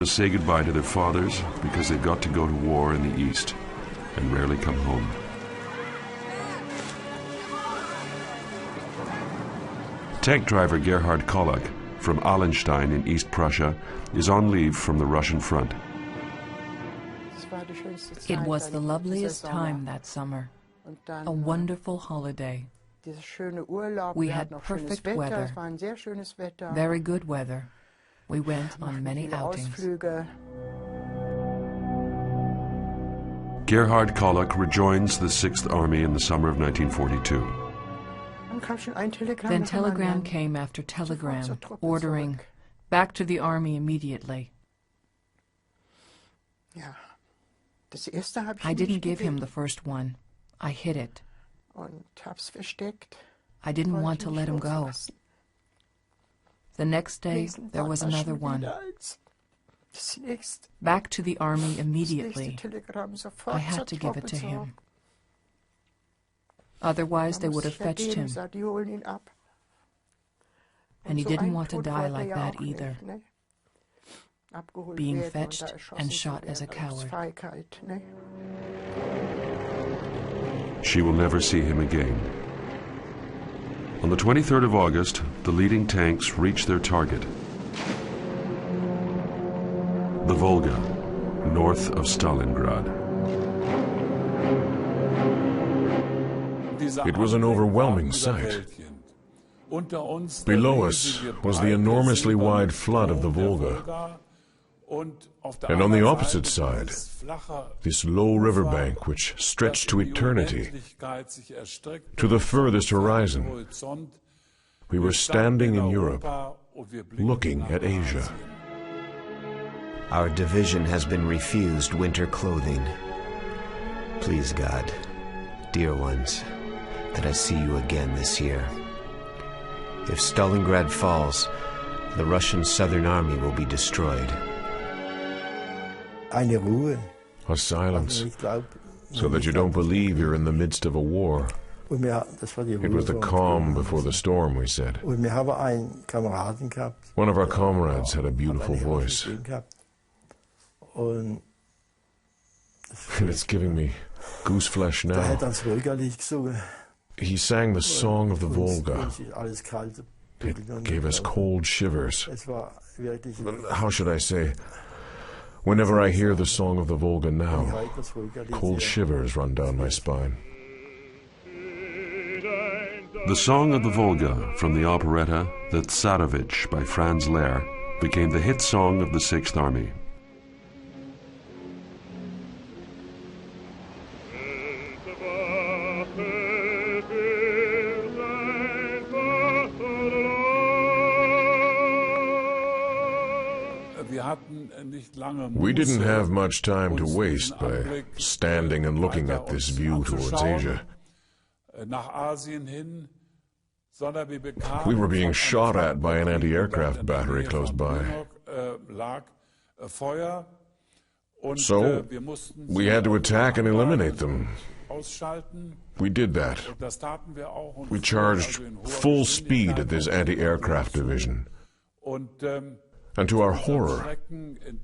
To say goodbye to their fathers because they've got to go to war in the East and rarely come home. Tank driver Gerhard Kollek from Allenstein in East Prussia is on leave from the Russian front. It was the loveliest time that summer, a wonderful holiday. We had perfect weather, very good weather. We went on many outings. Gerhard Kollek rejoins the 6th Army in the summer of 1942. Then telegram came after telegram, ordering, back to the army immediately. I didn't give him the first one. I hid it. I didn't want to let him go. The next day, there was another one. Back to the army immediately. I had to give it to him. Otherwise, they would have fetched him. And he didn't want to die like that either, being fetched and shot as a coward. She will never see him again. On the 23rd of August, the leading tanks reach their target. The Volga, north of Stalingrad. It was an overwhelming sight. Below us was the enormously wide flood of the Volga, and on the opposite side, this low riverbank which stretched to eternity, to the furthest horizon. We were standing in Europe, looking at Asia. Our division has been refused winter clothing. Please God, dear ones, that I see you again this year. If Stalingrad falls, the Russian Southern Army will be destroyed. A silence, so that you don't believe you're in the midst of a war. It was the calm before the storm, we said. One of our comrades had a beautiful voice. And it's giving me gooseflesh now. He sang the song of the Volga. It gave us cold shivers. How should I say? Whenever I hear the song of the Volga now, cold shivers run down my spine. The Song of the Volga from the operetta The Tsarevich by Franz Lehr became the hit song of the 6th Army. We didn't have much time to waste by standing and looking at this view towards Asia. We were being shot at by an anti-aircraft battery close by. So, we had to attack and eliminate them. We did that. We charged full speed at this anti-aircraft division. And to our horror,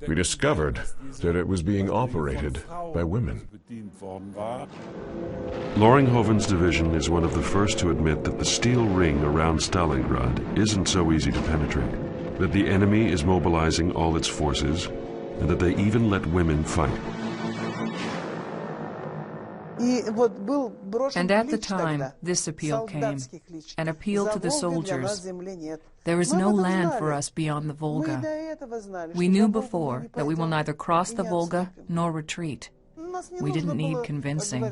we discovered that it was being operated by women. Loringhoven's division is one of the first to admit that the steel ring around Stalingrad isn't so easy to penetrate, that the enemy is mobilizing all its forces, and that they even let women fight. And at the time, this appeal came, an appeal to the soldiers. There is no land for us beyond the Volga. We knew before that we will neither cross the Volga nor retreat. We didn't need convincing.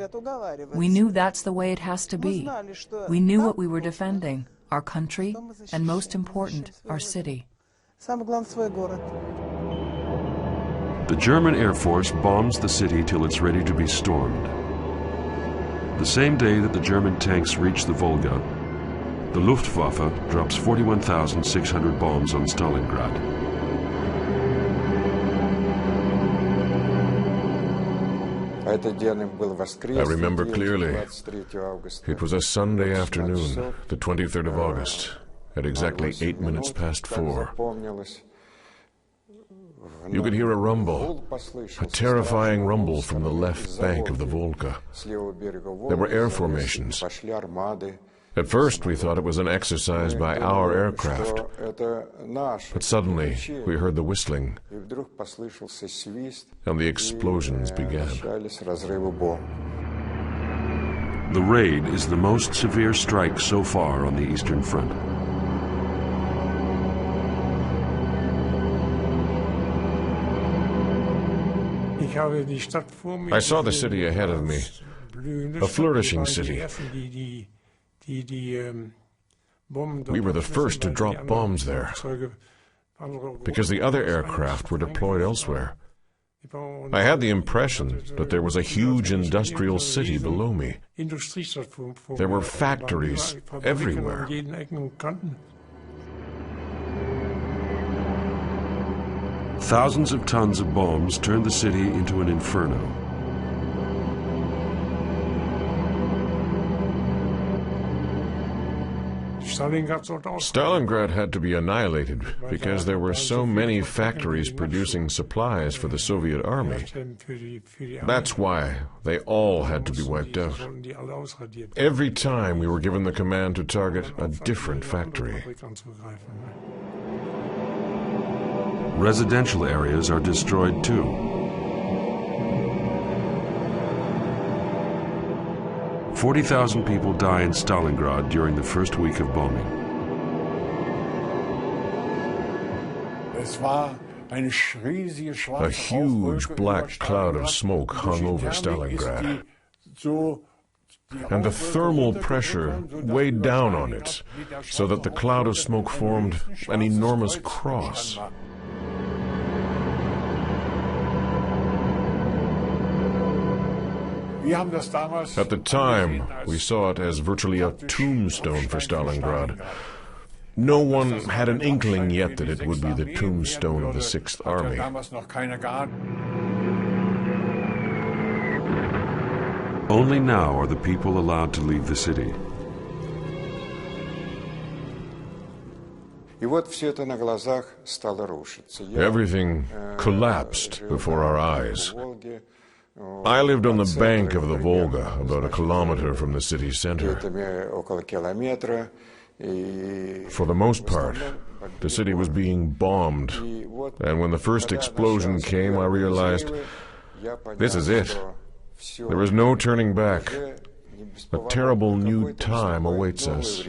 We knew that's the way it has to be. We knew what we were defending, our country, and most important, our city. The German Air Force bombs the city till it's ready to be stormed. The same day that the German tanks reach the Volga, the Luftwaffe drops 41,600 bombs on Stalingrad. I remember clearly. It was a Sunday afternoon, the 23rd of August, at exactly 4 minutes. You could hear a rumble, a terrifying rumble from the left bank of the Volga. There were air formations. At first, we thought it was an exercise by our aircraft. But suddenly, we heard the whistling, and the explosions began. The raid is the most severe strike so far on the Eastern Front. I saw the city ahead of me, a flourishing city. We were the first to drop bombs there, because the other aircraft were deployed elsewhere. I had the impression that there was a huge industrial city below me. There were factories everywhere. Thousands of tons of bombs turned the city into an inferno. Stalingrad had to be annihilated because there were so many factories producing supplies for the Soviet army. That's why they all had to be wiped out. Every time we were given the command to target a different factory. Residential areas are destroyed too. 40,000 people die in Stalingrad during the first week of bombing. A huge black cloud of smoke hung over Stalingrad, and the thermal pressure weighed down on it, so that the cloud of smoke formed an enormous cross. At the time, we saw it as virtually a tombstone for Stalingrad. No one had an inkling yet that it would be the tombstone of the Sixth Army. Only now are the people allowed to leave the city. Everything collapsed before our eyes. I lived on the bank of the Volga, about a kilometer from the city center. For the most part, the city was being bombed, and when the first explosion came, I realized, this is it. There is no turning back. A terrible new time awaits us.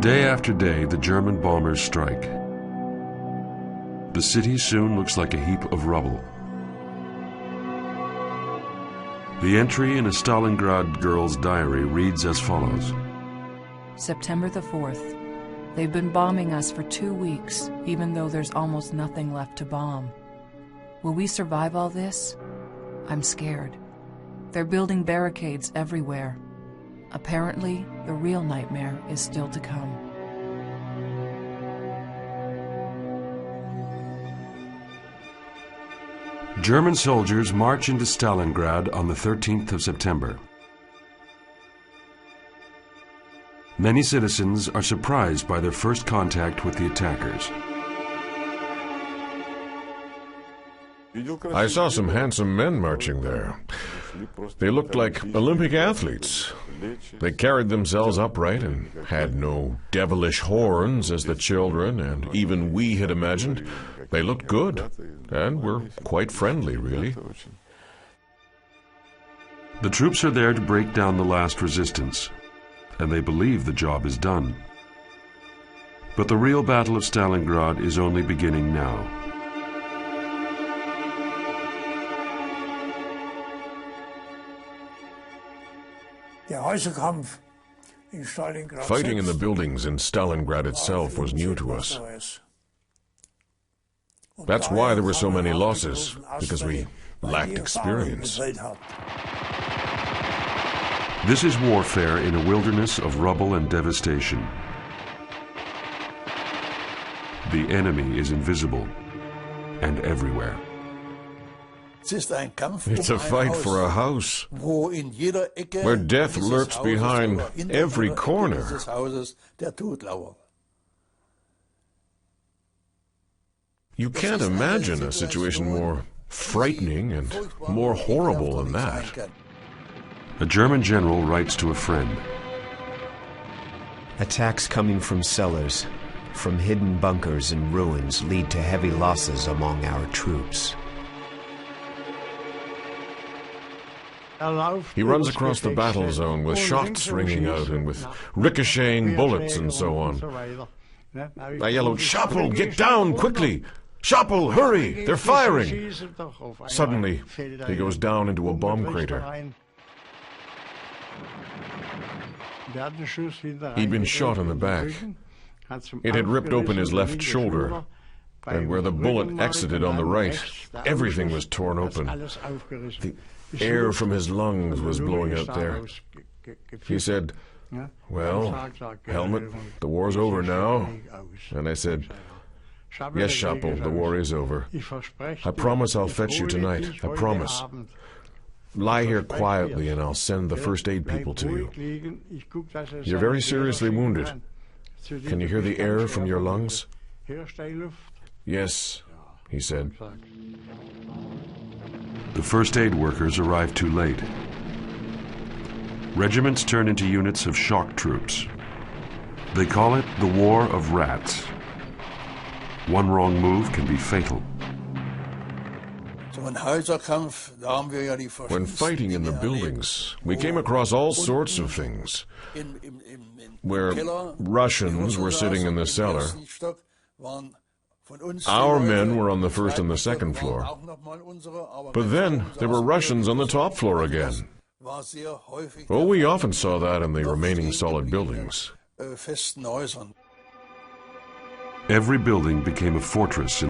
Day after day, the German bombers strike. The city soon looks like a heap of rubble. The entry in a Stalingrad girl's diary reads as follows. September the 4th. They've been bombing us for 2 weeks, even though there's almost nothing left to bomb. Will we survive all this? I'm scared. They're building barricades everywhere. Apparently, the real nightmare is still to come. German soldiers march into Stalingrad on the 13th of September. Many citizens are surprised by their first contact with the attackers. I saw some handsome men marching there. They looked like Olympic athletes. They carried themselves upright and had no devilish horns as the children and even we had imagined. They looked good and were quite friendly, really. The troops are there to break down the last resistance, and they believe the job is done. But the real Battle of Stalingrad is only beginning now. Fighting in the buildings in Stalingrad itself was new to us. That's why there were so many losses, because we lacked experience. This is warfare in a wilderness of rubble and devastation. The enemy is invisible and everywhere. It's a fight for a house, where death lurks behind every corner. You can't imagine a situation more frightening and more horrible than that. A German general writes to a friend. Attacks coming from cellars, from hidden bunkers and ruins lead to heavy losses among our troops. He runs across the battle zone with shots ringing out and with ricocheting bullets and so on. I yelled, "Schappel, get down, quickly! Schappel, hurry! They're firing!" Suddenly, he goes down into a bomb crater. He'd been shot in the back. It had ripped open his left shoulder, and where the bullet exited on the right, everything was torn open. The air from his lungs was blowing out there. He said, "Well, Helmut, the war's over now." And I said, "Yes, Schappel, the war is over. I promise I'll fetch you tonight. I promise. Lie here quietly and I'll send the first aid people to you. You're very seriously wounded. Can you hear the air from your lungs?" "Yes," he said. The first aid workers arrive too late. Regiments turn into units of shock troops. They call it the War of Rats. One wrong move can be fatal. When fighting in the buildings, we came across all sorts of things. Where Russians were sitting in the cellar, our men were on the first and the second floor. But then there were Russians on the top floor again. Oh, we often saw that in the remaining solid buildings. Every building became a fortress in